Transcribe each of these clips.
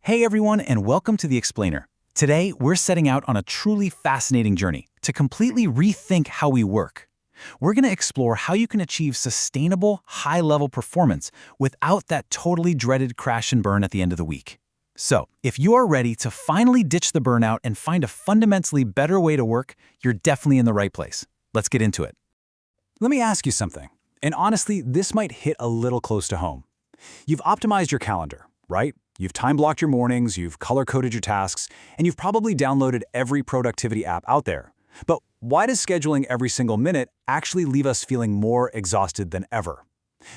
Hey everyone, and welcome to The Explainer. Today, we're setting out on a truly fascinating journey to completely rethink how we work. We're going to explore how you can achieve sustainable, high-level performance without that totally dreaded crash and burn at the end of the week. So, if you are ready to finally ditch the burnout and find a fundamentally better way to work, you're definitely in the right place. Let's get into it. Let me ask you something, and honestly, this might hit a little close to home. You've optimized your calendar, right? You've time-blocked your mornings, you've color-coded your tasks, and you've probably downloaded every productivity app out there. But why does scheduling every single minute actually leave us feeling more exhausted than ever?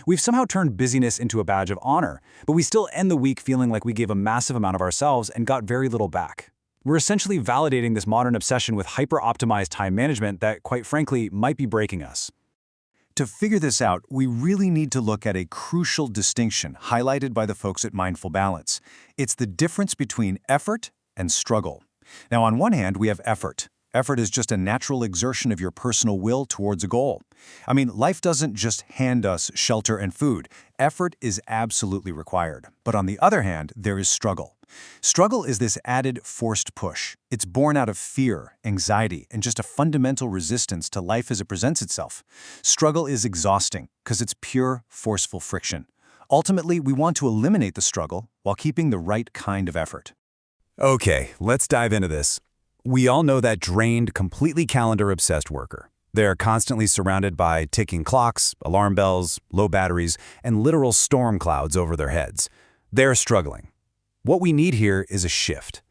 We've somehow turned busyness into a badge of honor, but we still end the week feeling like we gave a massive amount of ourselves and got very little back. We're essentially validating this modern obsession with hyper-optimized time management that, quite frankly, might be breaking us. To figure this out, we really need to look at a crucial distinction highlighted by the folks at Mindful Balance. It's the difference between effort and struggle. Now, on one hand, we have effort. Effort is just a natural exertion of your personal will towards a goal. I mean, life doesn't just hand us shelter and food. Effort is absolutely required. But on the other hand, there is struggle. Struggle is this added forced push. It's born out of fear, anxiety, and just a fundamental resistance to life as it presents itself. Struggle is exhausting because it's pure, forceful friction. Ultimately, we want to eliminate the struggle while keeping the right kind of effort. Okay, let's dive into this. We all know that drained, completely calendar-obsessed worker. They're constantly surrounded by ticking clocks, alarm bells, low batteries, and literal storm clouds over their heads. They're struggling. What we need here is a shift.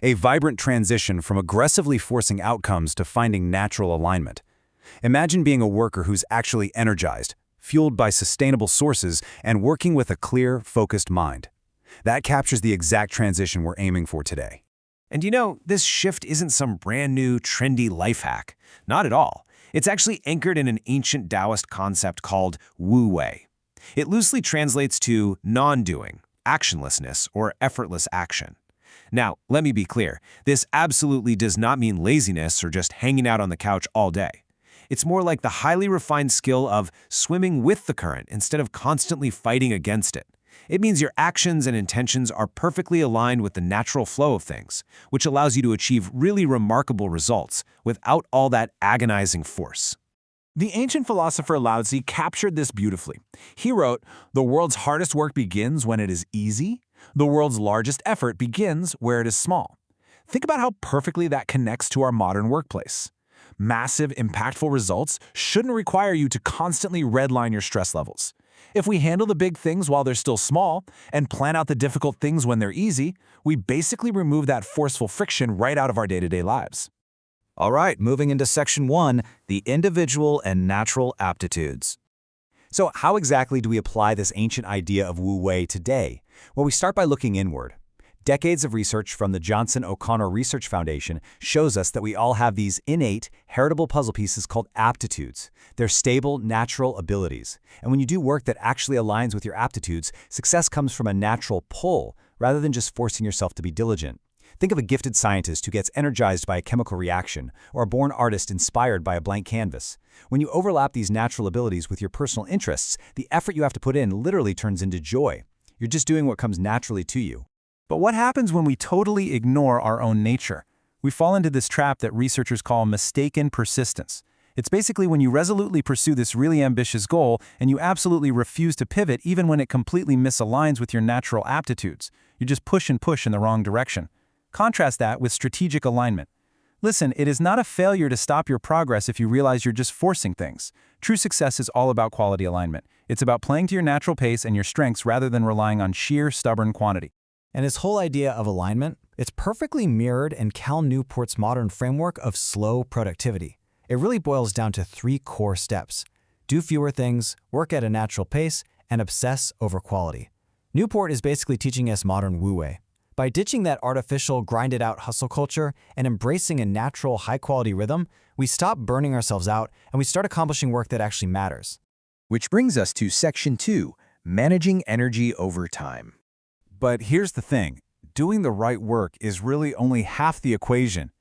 A vibrant transition from aggressively forcing outcomes to finding natural alignment. Imagine being a worker who's actually energized, fueled by sustainable sources, and working with a clear, focused mind. That captures the exact transition we're aiming for today. And you know, this shift isn't some brand new, trendy life hack. Not at all. It's actually anchored in an ancient Taoist concept called Wu Wei. It loosely translates to non-doing, actionlessness, or effortless action. Now, let me be clear. This absolutely does not mean laziness or just hanging out on the couch all day. It's more like the highly refined skill of swimming with the current instead of constantly fighting against it. It means your actions and intentions are perfectly aligned with the natural flow of things, which allows you to achieve really remarkable results without all that agonizing force. The ancient philosopher Lao Tzu captured this beautifully. He wrote, "The world's hardest work begins when it is easy. The world's largest effort begins where it is small." Think about how perfectly that connects to our modern workplace. Massive, impactful results shouldn't require you to constantly redline your stress levels. If we handle the big things while they're still small and plan out the difficult things when they're easy, we basically remove that forceful friction right out of our day-to-day lives. All right, moving into Section 1, the individual and natural aptitudes. So how exactly do we apply this ancient idea of Wu Wei today? Well, we start by looking inward. Decades of research from the Johnson O'Connor Research Foundation shows us that we all have these innate, heritable puzzle pieces called aptitudes. They're stable, natural abilities. And when you do work that actually aligns with your aptitudes, success comes from a natural pull rather than just forcing yourself to be diligent. Think of a gifted scientist who gets energized by a chemical reaction, or a born artist inspired by a blank canvas. When you overlap these natural abilities with your personal interests, the effort you have to put in literally turns into joy. You're just doing what comes naturally to you. But what happens when we totally ignore our own nature? We fall into this trap that researchers call mistaken persistence. It's basically when you resolutely pursue this really ambitious goal and you absolutely refuse to pivot even when it completely misaligns with your natural aptitudes. You just push and push in the wrong direction. Contrast that with strategic alignment. Listen, it is not a failure to stop your progress if you realize you're just forcing things. True success is all about quality alignment. It's about playing to your natural pace and your strengths rather than relying on sheer, stubborn quantity. And this whole idea of alignment, it's perfectly mirrored in Cal Newport's modern framework of slow productivity. It really boils down to 3 core steps: do fewer things, work at a natural pace, and obsess over quality. Newport is basically teaching us modern Wu Wei. By ditching that artificial, grinded-out hustle culture and embracing a natural, high-quality rhythm, we stop burning ourselves out and we start accomplishing work that actually matters. Which brings us to Section 2, managing energy over time. But here's the thing. Doing the right work is really only half the equation.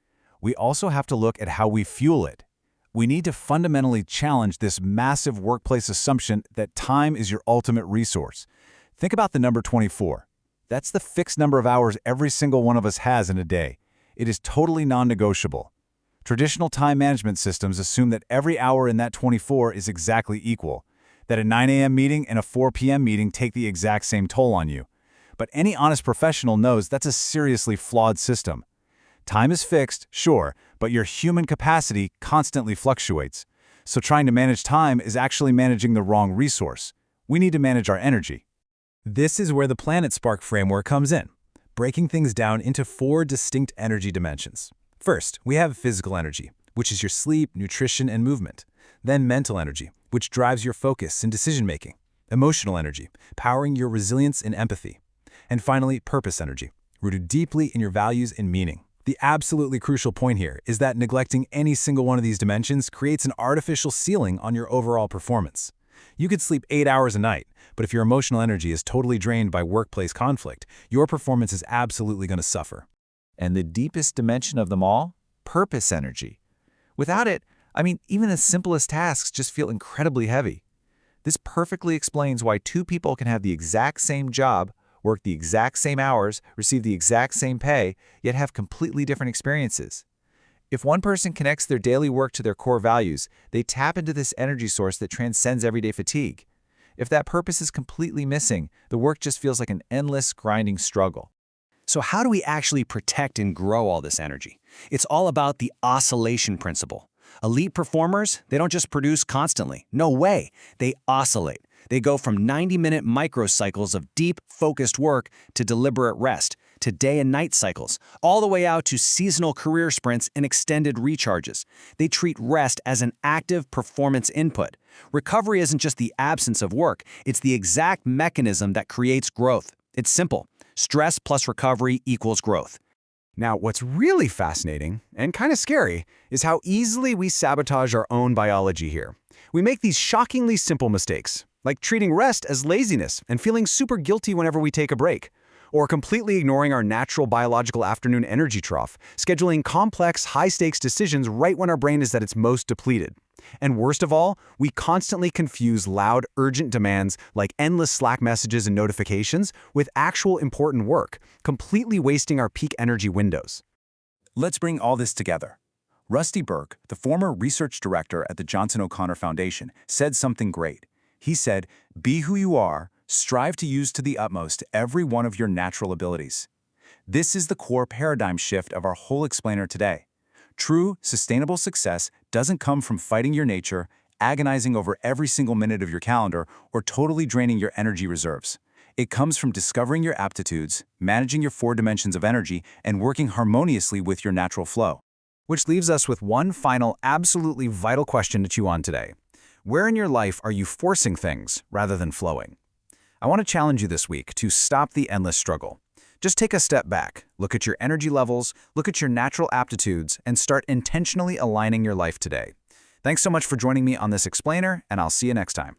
We also have to look at how we fuel it. We need to fundamentally challenge this massive workplace assumption that time is your ultimate resource. Think about the number 24. That's the fixed number of hours every single one of us has in a day. It is totally non-negotiable. Traditional time management systems assume that every hour in that 24 is exactly equal, that a 9 a.m. meeting and a 4 p.m. meeting take the exact same toll on you. But any honest professional knows that's a seriously flawed system. Time is fixed, sure, but your human capacity constantly fluctuates. So trying to manage time is actually managing the wrong resource. We need to manage our energy. This is where the Planet Spark framework comes in, breaking things down into 4 distinct energy dimensions. First, we have physical energy, which is your sleep, nutrition, and movement. Then mental energy, which drives your focus and decision-making. Emotional energy, powering your resilience and empathy. And finally, purpose energy, rooted deeply in your values and meaning. The absolutely crucial point here is that neglecting any single one of these dimensions creates an artificial ceiling on your overall performance. You could sleep 8 hours a night, but if your emotional energy is totally drained by workplace conflict, your performance is absolutely going to suffer. And the deepest dimension of them all? Purpose energy. Without it, even the simplest tasks just feel incredibly heavy. This perfectly explains why 2 people can have the exact same job, work the exact same hours, receive the exact same pay, yet have completely different experiences. If one person connects their daily work to their core values, they tap into this energy source that transcends everyday fatigue. If that purpose is completely missing, the work just feels like an endless, grinding struggle. So how do we actually protect and grow all this energy? It's all about the oscillation principle. Elite performers, they don't just produce constantly. No way. They oscillate. They go from 90-minute microcycles of deep, focused work to deliberate rest, to day and night cycles, all the way out to seasonal career sprints and extended recharges. They treat rest as an active performance input. Recovery isn't just the absence of work, it's the exact mechanism that creates growth. It's simple. Stress plus recovery equals growth. Now, what's really fascinating, and kind of scary, is how easily we sabotage our own biology here. We make these shockingly simple mistakes, like treating rest as laziness and feeling super guilty whenever we take a break, or completely ignoring our natural biological afternoon energy trough, scheduling complex, high-stakes decisions right when our brain is at its most depleted. And worst of all, we constantly confuse loud, urgent demands like endless Slack messages and notifications with actual important work, completely wasting our peak energy windows. Let's bring all this together. Rusty Burke, the former research director at the Johnson O'Connor Foundation, said something great. He said, "Be who you are, strive to use to the utmost every one of your natural abilities." This is the core paradigm shift of our whole explainer today. True, sustainable success doesn't come from fighting your nature, agonizing over every single minute of your calendar, or totally draining your energy reserves. It comes from discovering your aptitudes, managing your 4 dimensions of energy, and working harmoniously with your natural flow. Which leaves us with one final, absolutely vital question to chew on today. Where in your life are you forcing things rather than flowing? I want to challenge you this week to stop the endless struggle. Just take a step back, look at your energy levels, look at your natural aptitudes, and start intentionally aligning your life today. Thanks so much for joining me on this explainer, and I'll see you next time.